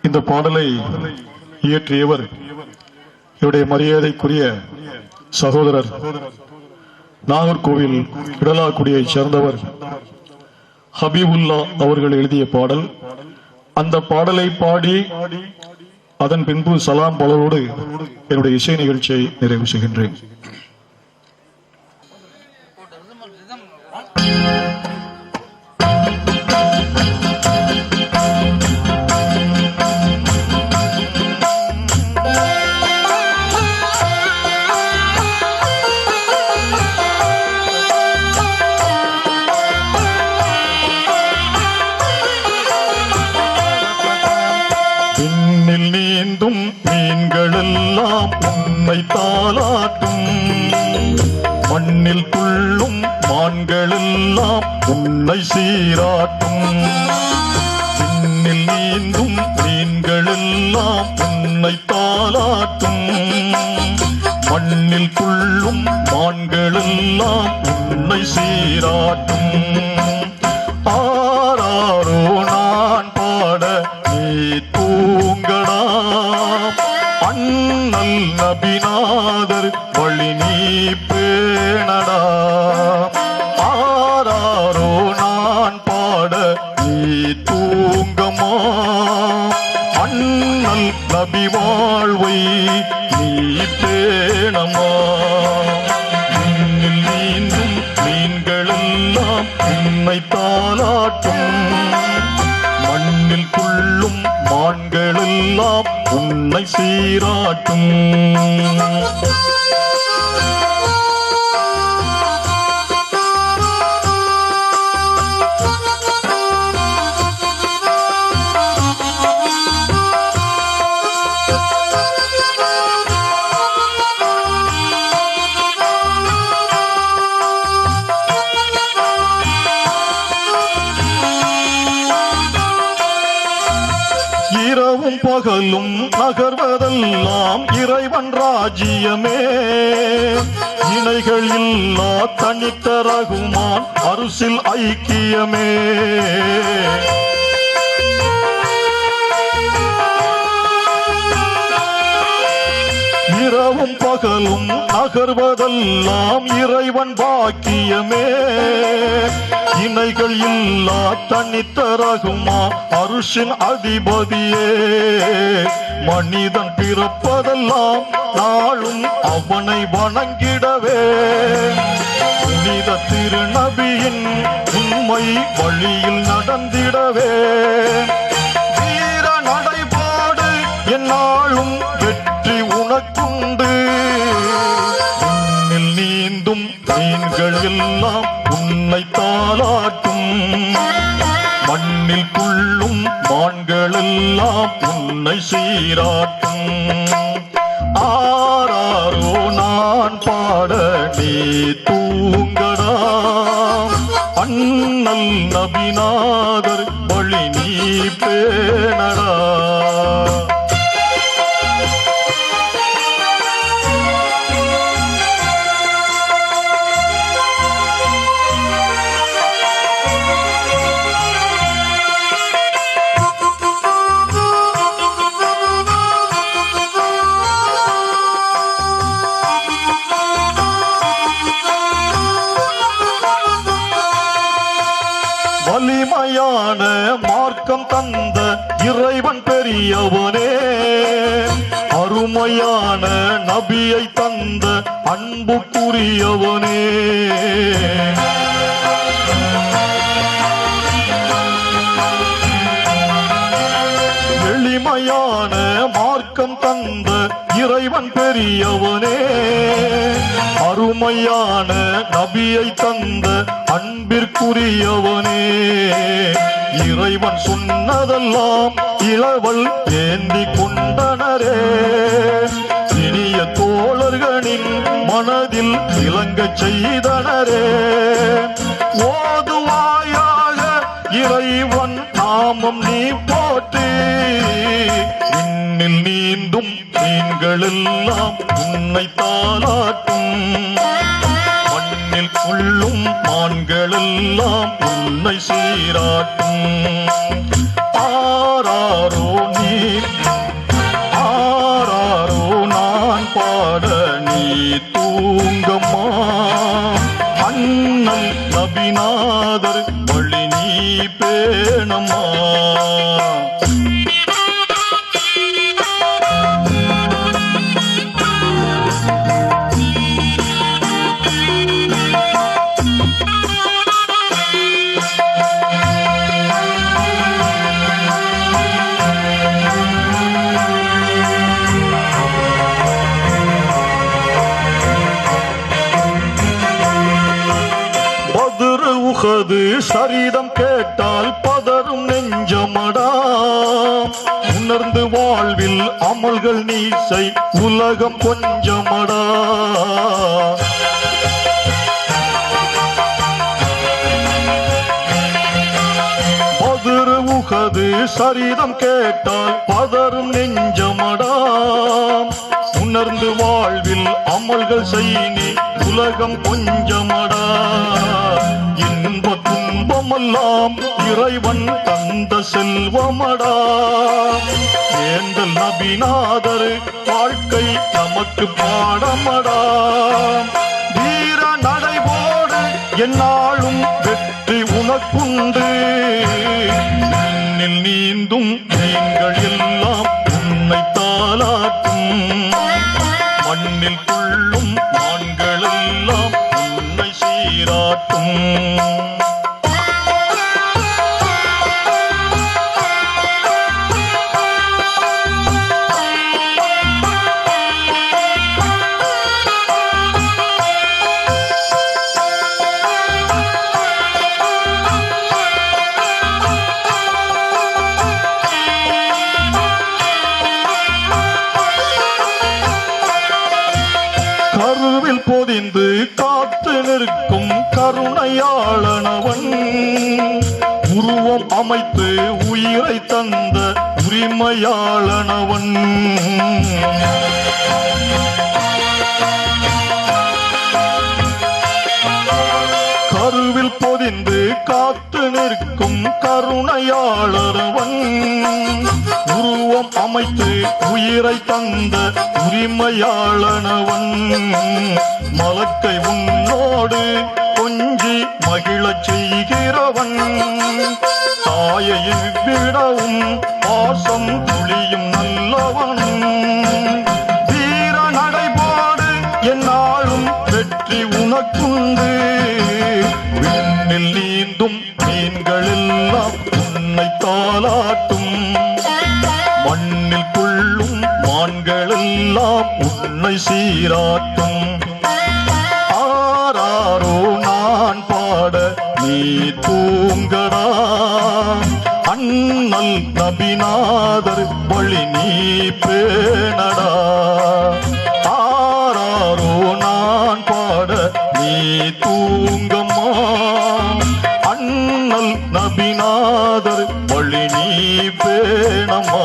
இந்த பாடலை இயற்றியவர் இவருடைய மரியாதைக்குரிய சகோதரர் நாகர்கோவில் இடலாக்குடியைச் சேர்ந்தவர் ஹபீபுல்லா அவர்கள் எழுதிய பாடல். அந்த பாடலை பாடி அதன் பின்பு சலாம் பலரோடு என்னுடைய இசை நிகழ்ச்சியை நிறைவு செய்கின்றேன். நீந்தும் மீன்களெல்லாம் உன்னை தாலாட்டும், மண்ணில் துள்ளும் மான்களெல்லாம் உன்னை சீராட்டும். விண்ணில் நீந்தும் மீன்களெல்லாம் உன்னை தாலாட்டும், மண்ணில் துள்ளும் மான்களெல்லாம் உன்னை சீராட்டும். ஆராரோ நான் பாட நீ தூங்கடா, அண்ணல் நபிநாதர் வழி நீ பேணடா. ஆராரோ நான் பாட நீ தூங்கமா, அண்ணல் நபி வாழ்வை நீ பேணமா. விண்ணில் நீந்தும் மீன்களெல்லாம் உன்னை தாலாட்டும், மண்ணில் துள்ளும் மான்களெல்லாம் உன்னை சீராட்டும். இரவும் பகலும் நகர்வதெல்லாம் இறைவன் ராஜ்யமே, இணைகள் இல்லா தனித்த ரகுமான் அருசில் ஐக்கியமே. இரவும் பகலும் நகர்வதெல்லாம் இறைவன் பாக்கியமே, இணைகள் இல்லா தனித்த ரகுமா அருஷின் அதிபதியே. மனிதன் பிறப்பதெல்லாம் நாளும் அவனை வணங்கிடவே, புனித திருநபியின் உண்மை வழியில் நடந்திடவே. வீர நடைபாடு என்னாலும் வெற்றி உனக்குண்டு, விண்ணில் நீந்தும் மீன்கள் எல்லாம் உன்னை தாலாட்டும், மண்ணில் துள்ளும் மான்களெல்லாம் உன்னை சீராட்டும். ஆராரோ நான் பாட நீ தூங்கடா, அண்ணல் நபிநாதர் வழி நீ பேணடா. வலிமையான மார்க்கம் தந்த இறைவன் பெரியவனே, அருமையான நபியை தந்த அன்புக்குரியவனே. எளிமையான மார்க்கம் தந்த இறைவன் பெரியவனே, அருமையான நபியை தந்த அன்பிற்குரியவனே. இறைவன் சொன்னதெல்லாம் இளவல் ஏந்தி கொண்டனரே, இனிய தோழர்களின் மனதில் இலங்கச் செய்தனரே. ஓதுவாயாக இறைவன் நாமம் நீ போற்றி, விண்ணில் நீந்தும் மீன்களெல்லாம் உன்னை தாலாட்டும், மண்ணில் உள்ளும் மான்களெல்லாம் உன்னை சீராட்டும். ஆராரோ நீ ஆராரோ நான் பாட நீ தூங்கம்மா. அண்ணல் நபிநாதர் வழி நீ பேணம்மா. உகது சரிதம் கேட்டால் பதறும் நெஞ்சமடா. உணர்ந்து வாழ்வில் அமல்கள் நீசை உலகம் கொஞ்சமடா. பதுரு உகது சரிதம் கேட்டால் பதறும் நெஞ்சமடா. உணர்ந்து வாழ்வில் அமல்கள் செய்னி உலகம் கொஞ்சமடா. இன்ப துன்பமெல்லாம் இறைவன் தந்த செல்வமடா. ஏந்தல் நபிநாதர் வாழ்க்கை நமக்கு பாடமடா. வீர நடைபோடு எந்நாளும் வெற்றி உனக்குண்டு. விண்ணில் நீந்தும் நீங்கள் எல்லாம் உன்னை தாலாட்டும். மண்ணில் துள்ளும் மான்கள் எல்லாம் உன்னை சீராட்டும். கருவில் பொதிந்து காத்து நிற்கும் கருணையாளனவன். உருவம் அமைத்து உயிரை தந்த உரிமையாளனவன். கருவில் பொதிந்து காத்து நிற்கும் கருணையாளனவன். உருவம் அமைத்து உயிரை தந்த உரிமையாளனவன். மலக்கை உன்னோடு கொஞ்சி மகிழச் செய்கிறவன். தாயை விடவும் பாசம் துளியும் நல்லவன். வீர நடைபாடு எந்நாளும் வெற்றி உனக்குண்டு. விண்ணில் நீந்தும் மீன்கள் எல்லாம் உன்னை தாலாட்டும். மண்ணில் துள்ளும் மான்கள் எல்லாம் உன்னை சீராட்டும். ஆராரோ நான் பாட நீ தூங்கடா. அண்ணல் நபிநாதர் வழி நீ பேணடா. ஆராரோ நான் பாட நீ தூங்கம்மா. அண்ணல் நபிநாதர் வழி நீ பேணம்மா.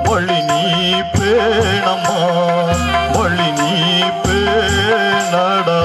வழி நீ பேணம்மா. வழி நீ பேணடா.